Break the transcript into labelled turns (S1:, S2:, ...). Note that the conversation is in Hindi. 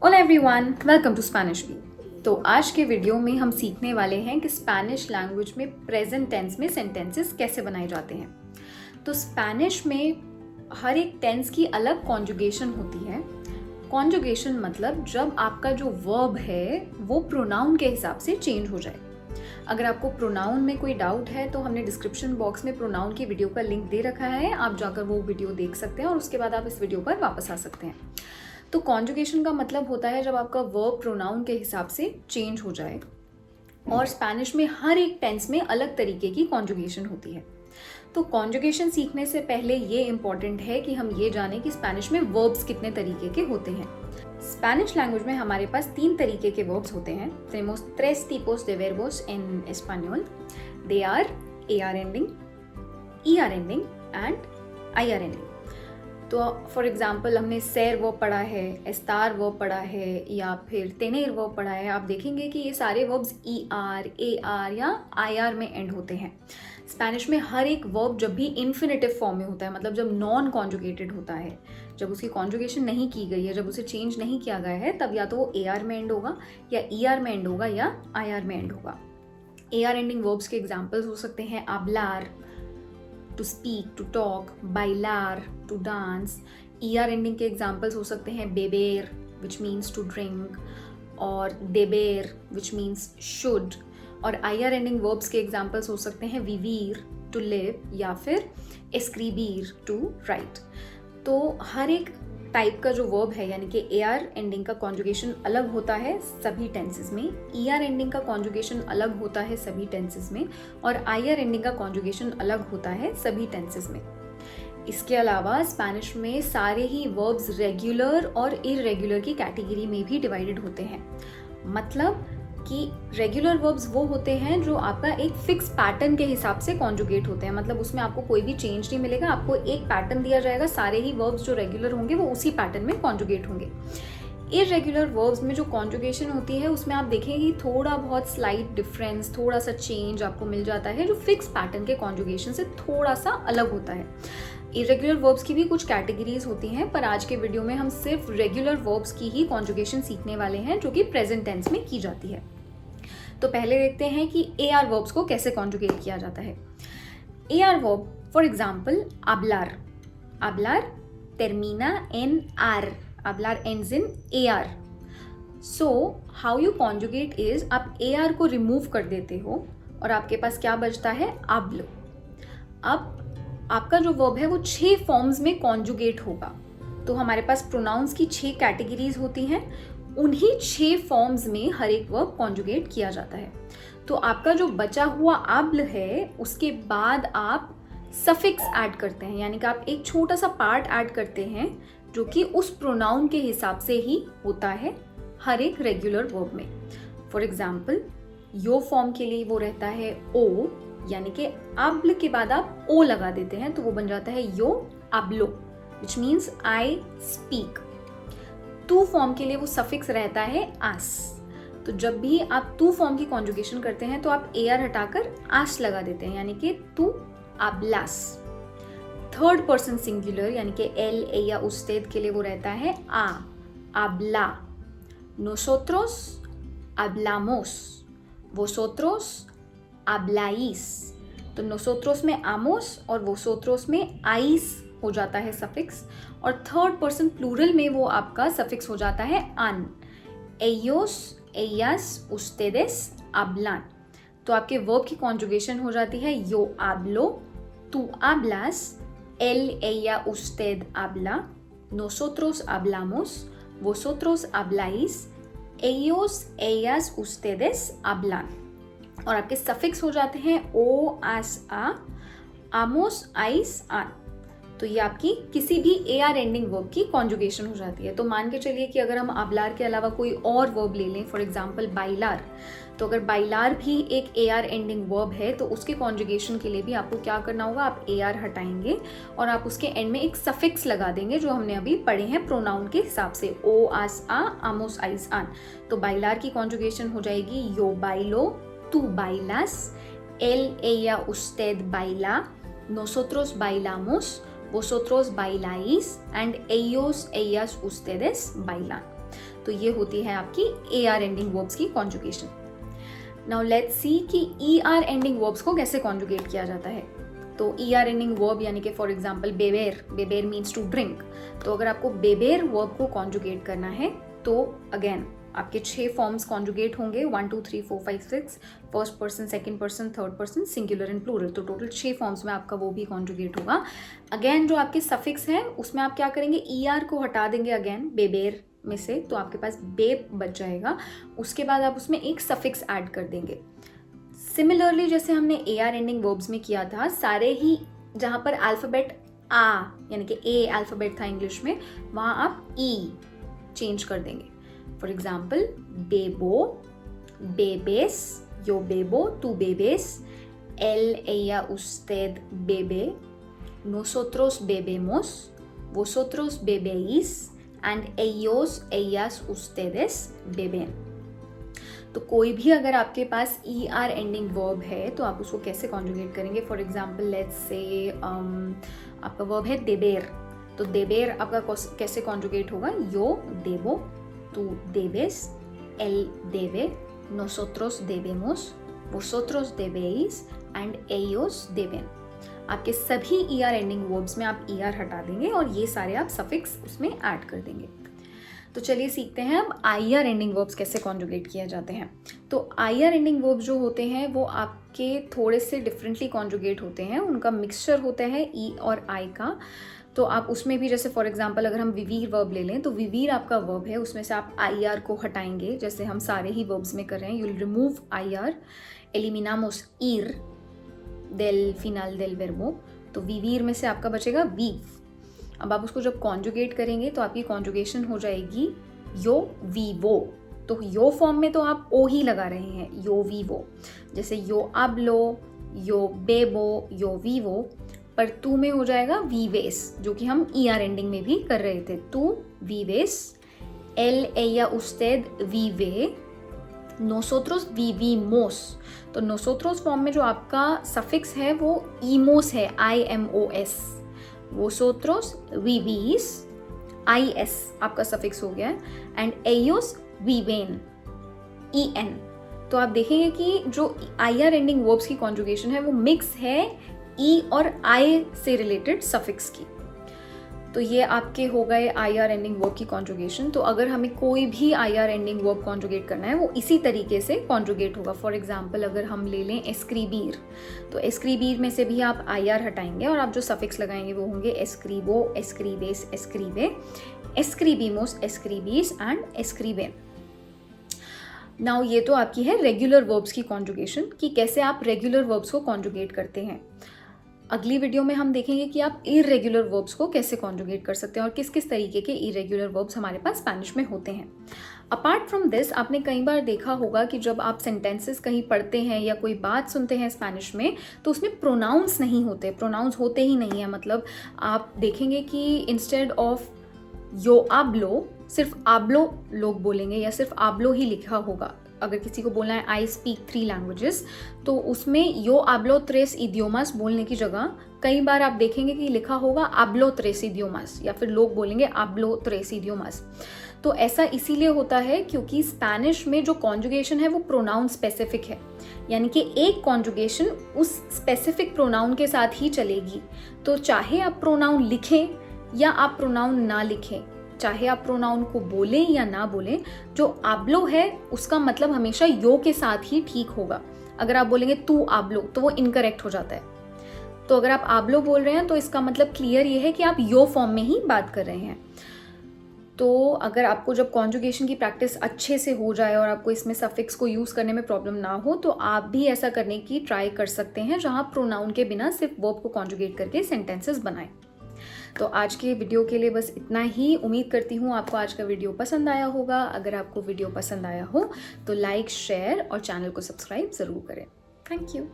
S1: Hola everyone, welcome to Spanish Bee। तो आज के वीडियो में हम सीखने वाले हैं कि स्पेनिश लैंग्वेज में प्रेजेंट टेंस में सेंटेंसेस कैसे बनाए जाते हैं। तो स्पेनिश में हर एक टेंस की अलग कॉन्जुगेशन होती है। कॉन्जुगेशन मतलब जब आपका जो वर्ब है वो प्रोनाउन के हिसाब से चेंज हो जाए। अगर आपको प्रोनाउन में कोई डाउट है तो हमने डिस्क्रिप्शन बॉक्स में प्रोनाउन की वीडियो का लिंक दे रखा है, आप जाकर वो वीडियो देख सकते हैं और उसके बाद आप इस वीडियो पर वापस आ सकते हैं। तो कॉन्जुगेशन का मतलब होता है जब आपका वर्ब प्रोनाउन के हिसाब से चेंज हो जाए, और स्पेनिश में हर एक टेंस में अलग तरीके की कॉन्जुगेशन होती है। तो कॉन्जुगेशन सीखने से पहले ये इम्पॉर्टेंट है कि हम ये जानें कि स्पेनिश में वर्ब्स कितने तरीके के होते हैं। स्पेनिश लैंग्वेज में हमारे पास 3 तरीके के वर्ब्स होते हैं। Tenemos 3 tipos de verbos en español. They are AR ending, ER ending and IR ending. तो फॉर एग्जाम्पल हमने सैर वर्ब पढ़ा है, एस्तार वर्ब पढ़ा है या फिर तेनेर वर्ब पढ़ा है। आप देखेंगे कि ये सारे वर्ब्स ER, AR या IR में एंड होते हैं। स्पेनिश में हर एक वर्ब जब भी इन्फिनेटिव फॉर्म में होता है, मतलब जब नॉन कॉन्जुगेटेड होता है, जब उसकी कॉन्जुगेशन नहीं की गई है, जब उसे चेंज नहीं किया गया है, तब या तो वो AR में एंड होगा या ER में एंड होगा या IR में एंड होगा। AR एंडिंग वर्ब्स के एग्जाम्पल्स हो सकते हैं hablar, to speak, to talk, bailar, to dance। ER ending के examples हो सकते हैं beber, which means to drink, और deber, which means should। और IR ending verbs के examples हो सकते हैं vivir, to live, या फिर escribir, to write। तो हर एक टाइप का जो वर्ब है, यानी कि AR एंडिंग का कॉन्जुगेशन अलग होता है सभी टेंसेस में, ER एंडिंग का कॉन्जुगेशन अलग होता है सभी टेंसेस में, और IR एंडिंग का कॉन्जुगेशन अलग होता है सभी टेंसेस में। इसके अलावा स्पेनिश में सारे ही वर्ब्स रेगुलर और इररेगुलर की कैटेगरी में भी डिवाइडेड होते हैं। मतलब कि रेगुलर वर्ब्स वो होते हैं जो आपका एक फिक्स पैटर्न के हिसाब से कॉन्जुगेट होते हैं, मतलब उसमें आपको कोई भी चेंज नहीं मिलेगा, आपको एक पैटर्न दिया जाएगा, सारे ही वर्ब्स जो रेगुलर होंगे वो उसी पैटर्न में कॉन्जुगेट होंगे। इररेगुलर वर्ब्स में जो कॉन्जुगेशन होती है उसमें आप देखेंगे कि थोड़ा बहुत स्लाइट डिफरेंस, थोड़ा सा चेंज आपको मिल जाता है, जो फिक्स पैटर्न के कॉन्जुगेशन से थोड़ा सा अलग होता है। इरेगुलर वर्ब्स की भी कुछ कैटेगरीज होती हैं, पर आज के वीडियो में हम सिर्फ रेगुलर वर्ब्स की ही कॉन्जुगेशन सीखने वाले हैं जो कि प्रेजेंट टेंस में की जाती है। तो पहले देखते हैं कि AR वर्ब्स को कैसे कॉन्जुगेट किया जाता है। AR verb, for example hablar, hablar termina en ar, hablar ends in AR। So how you conjugate is, आप AR को रिमूव कर देते हो और आपके पास क्या बचता है, hablo। अब आपका जो वर्ब है वो 6 फॉर्म्स में कॉन्जुगेट होगा। तो हमारे पास प्रोनाउंस की 6 कैटेगरीज होती हैं, उन्हीं 6 फॉर्म्स में हर एक वर्ब कॉन्जुगेट किया जाता है। तो आपका जो बचा हुआ आब्ल है उसके बाद आप सफिक्स ऐड करते हैं, यानी कि आप एक छोटा सा पार्ट ऐड करते हैं जो कि उस प्रोनाउन के हिसाब से ही होता है हर एक रेगुलर वर्ब में। फॉर एग्जाम्पल यो फॉर्म के लिए वो रहता है ओ, यानी कि आब्ल के बाद आप ओ लगा देते हैं तो वो बन जाता है यो आब्लो, which means I speak. To form के लिए वो सफिक्स रहता है आस। तो जब भी आप टू फॉर्म की कॉन्जुगेशन करते हैं तो आप AR हटाकर आस लगा देते हैं, यानी कि तू hablas। थर्ड पर्सन सिंगुलर यानी कि él, ella, usted के लिए वो रहता है आ, habla। nosotros hablamos, vosotros habláis। तो nosotros में amos और vosotros में ais हो जाता है सफिक्स, और थर्ड पर्सन प्लूरल में वो आपका सफिक्स हो जाता है an, ellos, ellas, ustedes hablan। तो आपके वर्ब की कॉन्जुगेशन हो जाती है yo hablo, tú hablas, él, ella, usted habla, nosotros hablamos, vosotros habláis, ellos, ellas, ustedes hablan। और आपके सफिक्स हो जाते हैं ओ, आस, आ, आमोस, आइस, आन। तो ये आपकी किसी भी AR एंडिंग वर्ब की कॉन्जुगेशन हो जाती है। तो मान के चलिए कि अगर हम hablar के अलावा कोई और वर्ब ले लें, फॉर एग्जांपल bailar, तो अगर bailar भी एक AR एंडिंग वर्ब है तो उसके कॉन्जुगेशन के लिए भी आपको क्या करना होगा, आप AR हटाएंगे और आप उसके एंड में एक सफिक्स लगा देंगे जो हमने अभी पढ़े हैं प्रोनाउन के हिसाब से, ओ, आस, आ, आमोस, आइस, आन। तो bailar की कॉन्जुगेशन हो जाएगी yo bailo, tú bailas, él, ella, usted baila, nosotros bailamos, vosotros bailáis, and ellos, ellas, ustedes bailan। तो ये होती है आपकी AR एंडिंग वर्ब्स की कॉन्जुगेशन। नाउ लेट्स सी कि ER एंडिंग वर्ब्स को कैसे कॉन्जुगेट किया जाता है। तो ER एंडिंग वर्ब यानी कि फॉर एग्जांपल बेबेर मीन्स टू ड्रिंक। तो अगर आपको बेबेर वर्ब को कॉन्जुगेट करना है तो अगेन आपके 6 फॉर्म्स कॉन्जुगेट होंगे, 1 2 3 4 5 6, first person, second person, third person, singular and plural. तो टोटल 6 फॉर्म्स में आपका वो भी कॉन्जुगेट होगा। अगेन जो आपके सफिक्स हैं उसमें आप क्या करेंगे, ER को हटा देंगे अगेन बेबेर में से, तो आपके पास बेब बच जाएगा। उसके बाद आप उसमें एक सफिक्स ऐड कर देंगे। सिमिलरली जैसे हमने AR एंडिंग वर्ब्स में किया था, सारे ही जहाँ पर अल्फाबेट आ यानी कि A अल्फाबेट था इंग्लिश में, वहाँ आप E चेंज कर देंगे। फॉर एग्जाम्पल बेबो, बेबेस, यो बेबो, तू बेबेस, él, ella, usted bebe, nosotros bebemos, vosotros bebéis, and ellos, ellas, ustedes beben। तो कोई भी अगर आपके पास ER एंडिंग वर्ब है तो आप उसको कैसे कॉन्जुगेट करेंगे। फॉर एग्जाम्पल लेट्स से आपका वर्ब है देबेर, तो देबेर आपका कैसे कॉन्जुगेट होगा, यो देबो, tú debes, él debe, nosotros debemos, vosotros debéis, and ellos deben। आपके सभी ER एंडिंग वर्ब्स में आप ER हटा देंगे और ये सारे आप सफिक्स उसमें ऐड कर देंगे। तो चलिए सीखते हैं अब IR एंडिंग वर्ब्स कैसे कॉन्जुगेट किए जाते हैं। तो IR एंडिंग वर्ब्स जो होते हैं वो आपके थोड़े से डिफरेंटली कॉन्जुगेट होते हैं, उनका मिक्सचर होता है E और I का। तो आप उसमें भी जैसे फॉर एग्जांपल अगर हम विवीर वर्ब ले लें तो विवीर आपका वर्ब है, उसमें से आप IR को हटाएंगे जैसे हम सारे ही वर्ब्स में कर रहे हैं। You will remove IR, एलिमिनामोस ir del final del verbo, तो विवीर में से आपका बचेगा वीव। अब आप उसको जब कॉन्जुगेट करेंगे तो आपकी कॉन्जुगेशन हो जाएगी यो वीवो। तो यो फॉर्म में तो आप ओ ही लगा रहे हैं, यो वीवो, जैसे यो आब्लो, यो बेबो, यो वीवो। पर तू में हो जाएगा वीवेस, जो कि हम ER एंडिंग में भी कर रहे थे। तू वीवेस, él, ella, usted vive, nosotros vivimos। तो nosotros फॉर्म में जो आपका सफिक्स है वो ईमोस है, IMOS। vosotros vivís, IS आपका सफिक्स हो गया है, एंड ellos viven, EN। तो आप देखेंगे कि जो IR एंडिंग वर्ब्स की कॉन्जुगेशन है वो मिक्स है E और I से रिलेटेड सफिक्स की। तो ये आपके हो गए IR एंडिंग वर्ब की कॉन्जुगेशन। तो अगर हमें कोई भी IR एंडिंग वर्ब कॉन्जुगेट करना है वो इसी तरीके से कॉन्जुगेट होगा। फॉर एग्जांपल अगर हम ले लें एस्क्रीबीर, तो एस्क्रीबीर में से भी आप IR हटाएंगे और आप जो सफिक्स लगाएंगे वो होंगे एस्क्रीबो, एस्क्रीबेस, एस्क्रीबे, एस्क्रीबीमोस, एस्क्रीबीस एंड एस्क्रीबेन। नाउ ये तो आपकी है रेगुलर वर्ब्स की कॉन्जुगेशन कि कैसे आप रेगुलर वर्ब्स को कॉन्जुगेट करते हैं। अगली वीडियो में हम देखेंगे कि आप इरेगुलर वर्ब्स को कैसे कॉन्जुगेट कर सकते हैं और किस किस तरीके के इरेगुलर वर्ब्स हमारे पास स्पेनिश में होते हैं। अपार्ट फ्रॉम दिस, आपने कई बार देखा होगा कि जब आप सेंटेंसेस कहीं पढ़ते हैं या कोई बात सुनते हैं स्पेनिश में तो उसमें प्रोनाउंस नहीं होते, प्रोनाउंस होते ही नहीं है। मतलब आप देखेंगे कि इंस्टेड ऑफ यो आब्लो सिर्फ आब्लो लोग बोलेंगे या सिर्फ आब्लो ही लिखा होगा। अगर किसी को बोलना है आई स्पीक 3 लैंग्वेजेस तो उसमें यो आब्लो त्रेस इडियोमास बोलने की जगह कई बार आप देखेंगे कि लिखा होगा आब्लो त्रेस इडियोमास, या फिर लोग बोलेंगे आब्लो त्रेस इडियोमास। तो ऐसा इसीलिए होता है क्योंकि स्पेनिश में जो कॉन्जुगेशन है वो प्रोनाउन स्पेसिफिक है, यानी कि एक कॉन्जुगेशन उस स्पेसिफिक प्रोनाउन के साथ ही चलेगी। तो चाहे आप प्रोनाउन लिखें या आप प्रोनाउन ना लिखें, चाहे आप प्रोनाउन को बोलें या ना बोलें, जो आब्लो है उसका मतलब हमेशा यो के साथ ही ठीक होगा। अगर आप बोलेंगे तू आब्लो तो वो इनकरेक्ट हो जाता है। तो अगर आप आब्लो बोल रहे हैं तो इसका मतलब क्लियर ये है कि आप यो फॉर्म में ही बात कर रहे हैं। तो अगर आपको जब कॉन्जुगेशन की प्रैक्टिस अच्छे से हो जाए और आपको इसमें सफिक्स को यूज़ करने में प्रॉब्लम ना हो तो आप भी ऐसा करने की ट्राई कर सकते हैं जहाँ प्रोनाउन के बिना सिर्फ वर्ब को कॉन्जुगेट करके सेंटेंसेस बनाएं। तो आज के वीडियो के लिए बस इतना ही। उम्मीद करती हूँ आपको आज का वीडियो पसंद आया होगा। अगर आपको वीडियो पसंद आया हो तो लाइक, शेयर और चैनल को सब्सक्राइब ज़रूर करें। Thank you.